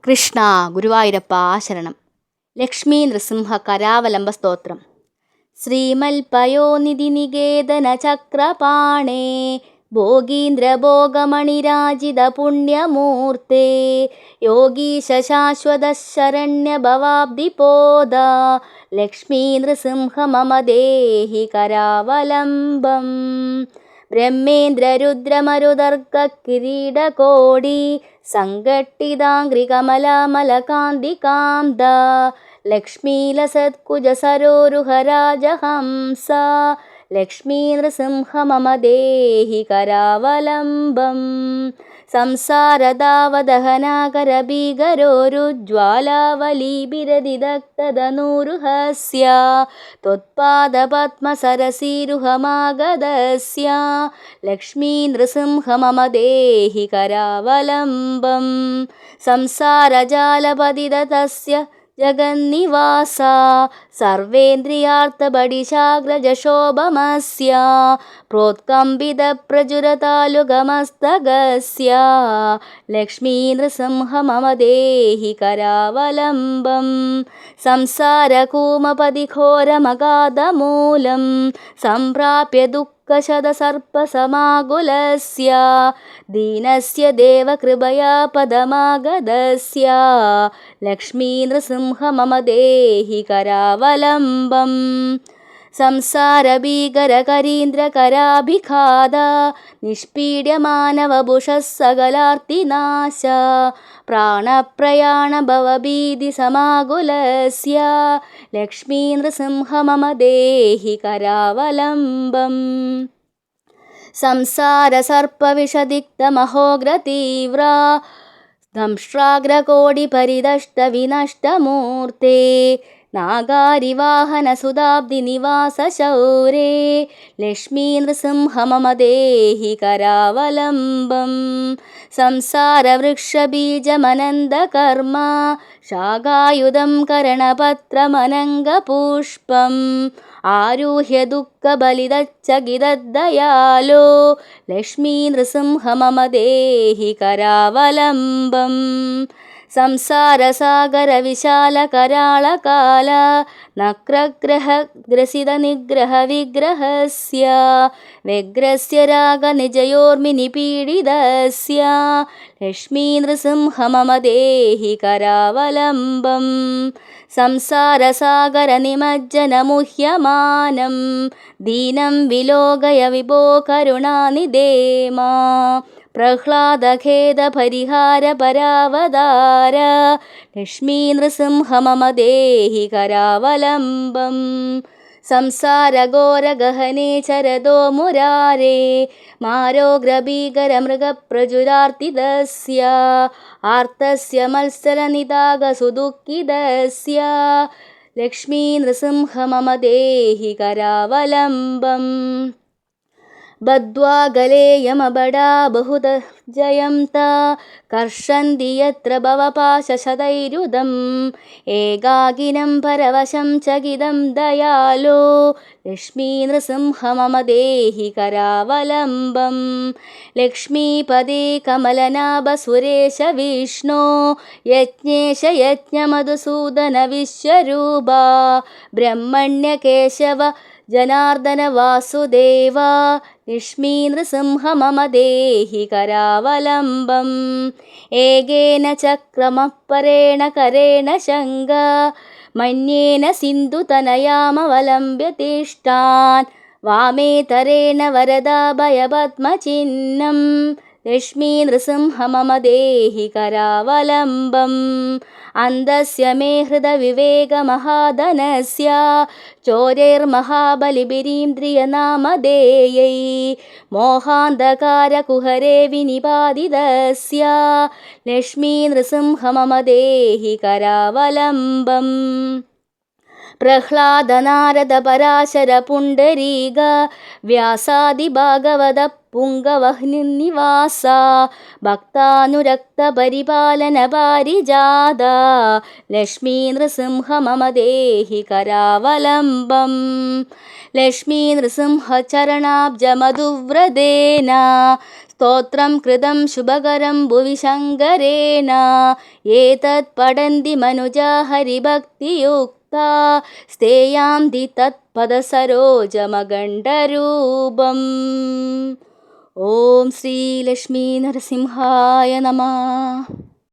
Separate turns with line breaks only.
കൃഷ്ണ ഗുരുവായൂരപ്പ ശരണം. ലക്ഷ്മീ നൃസിംഹ കരാവലംബ സ്തോത്രം. ശ്രീമൽപയോനിധി നികേതന ചക്രപാണേ ഭോഗീന്ദ്രഭോഗമണിരാജിത പുണ്യമൂർത്തേ യോഗീശ ശാശ്വത ശരണ്യ ഭവാബ്ദിപോദ ലക്ഷ്മീ നൃസിംഹ മമ ദേഹി കരാവലംബം. ബ്രഹ്മേന്ദ്രരുദ്രമരുതർക്ക കിരീടകോടി സംഘട്ടിതാംഗ്രികമലമലകാന്തികാന്ത ലക്ഷ്മീലസത്കുജ സരോരുഹരാജഹംസ ലക്ഷ്മീ നൃസിംഹ മമ ദേഹി കരാവലംബം. സംസാരദാവദഹനാകരബീകരോരുജ്വാലാവലീഭിരതിദഗ്ധതനൂരുഹസ്യ ത്വത്പാദപത്മസരസീരുഹമാഗതസ്യ ലക്ഷ്മീ നൃസിംഹ മമ ദേഹി കരാവലംബം. സംസാരജാലപതിതസ്യ ജഗന്നിവാസ സർവേന്ദ്രിയാർത്ഥബഡിശാഗ്രജശോഭമസ്യ പ്രോത്കമ്പിതപ്രചുരതാലുകമസ്തകസ്യ ലക്ഷ്മീ നൃസിംഹ മമ ദേഹി കരാവലംബം. സംസാരകൂമപതിഘോരമഗാധമൂലം സംപ്രാപ്യ ദുഃഖശതസർപ്പസമാകുലസ്യ ദീനസ്യ ദേവകൃപയാ പദമാഗതസ്യ ലക്ഷ്മീ നൃസിംഹ മമ ദേഹി കരാവലംബം. സംസാരഭീകരകരീന്ദ്രകരാഭിഘാത നിഷ്പീഡ്യമാനവഭുഷഃ സകലാർത്തിനാശ പ്രാണപ്രയാണഭവഭീതിസമാകുലസ്യ ലക്ഷ്മീ നൃസിംഹ മമ ദേഹി കരാവലംബം. സംസാരസർപ്പവിഷദിക്തമഹോഗ്രതീവ്ര ദംഷ്ട്രാഗ്രകോടിപരിദഷ്ടവിനഷ്ടമൂർത്തേ നാഗാരിവാഹനസുധാബ്ദിനിവാസശൗരേ ലക്ഷ്മീ നൃസിംഹ മമ ദേഹി കരാവലംബം. സംസാരവൃക്ഷബീജമനന്തകർമ്മ ശാഖായുധം കരണപത്രമനംഗപുഷ്പം ആരുഹ്യ ദുഃഖബലിതച്ചകിതദയാലോ ലക്ഷ്മീ നൃസിംഹ മമ ദേഹി കരാവലംബം. സംസാരസാഗരവിശാലകരാളകാല നക്രഗ്രഹഗ്രസിതനിഗ്രഹവിഗ്രഹസ്യ വ്യഗ്രസ്യ രാഗനിജയോർമിനിപീഡിതസ്യ ലക്ഷ്മീ നൃസിംഹ മമ ദേഹി കരാവലംബം. സംസാരസാഗരനിമജ്ജനമുഹ്യമാനം ദീനം വിലോകയ വിഭോ കരുണാനിധേ മാം. പ്രഹ്ലാദഖേദപരിഹാരപരാവതാര ലക്ഷ്മീ നൃസിംഹ മമ ദേഹി കരാവലംബം. സംസാരഘോരഗഹനേ ചരതോ മുരാരേ മാരോഗ്രഭീകരമൃഗപ്രചുരാർത്തിതസ്യ ആർത്തസ്യ മത്സരനിതാഗസുദുഃഖിതസ്യ ലക്ഷ്മീ നൃസിംഹ മമ ദേഹി കരാവലംബം. ബദ്ധ്വാ ഗലേ യമബടാ ബഹുദജയം ത കർഷന്തി യത്ര ഭവപാശശതൈരുദം ഏകാകിനം പരവശം ചകിതം ദയാലോ ലക്ഷ്മീ നൃസിംഹ മമ ദേഹി കരാവലംബം. ലക്ഷ്മീപദേ കമലനാഭ സുരേശ വിഷ്ണോ യജ്ഞേശ യജ്ഞമധുസൂദന വിശ്വരൂപ ബ്രഹ്മണ്യ കേശവ ജനാർദ്ദന വാസുദേവ ലക്ഷ്മീ നൃസിംഹ മമ ദേഹി കരാവലംബം. ഏകേന ചക്രമഃ പരേണ കരേണ ശംഖ മന്യേന സിന്ധുതനയാമവലംബ്യ തിഷ്ഠാൻ വാമേതരേണ വരദാഭയപദ്മചിഹ്നം ലക്ഷ്മീ നൃസിംഹ മമ ദേഹി കരാവലംബം. അന്തസ്യ മേ ഹൃദവിവേകമഹാധനസ്യ ചോരൈർമഹാബലിഭിരീന്ദ്രിയനാമധേയൈ മോഹാന്ധകാരകുഹരേ വിനിപാതിതസ്യ ലക്ഷ്മീ നൃസിംഹ മമ ദേഹി കരാവലംബം. പ്രഹ്ലാദനാരദ പരാശര പുണ്ഡരീക വ്യാസാദിഭാഗവത പുംഗവഹ്നിവാസ ഭക്താനുരക്ത പരിപാലന പാരിജാത ലക്ഷ്മീ നൃസിംഹ മമ ദേഹി കരാവലംബം. ലക്ഷ്മീ നൃസിംഹ ചരണാബ്ജ മധുവ്രതേന स्तोत्रं कृतं शुभकरं भुवि शङ्करेण एतत् पठन्ति मनुजा हरिभक्तियुक्ता स्थेयान्ति तत्पदसरोजमगण्डरूपम्। ॐ श्रीलक्ष्मीनरसिंहाय नमः।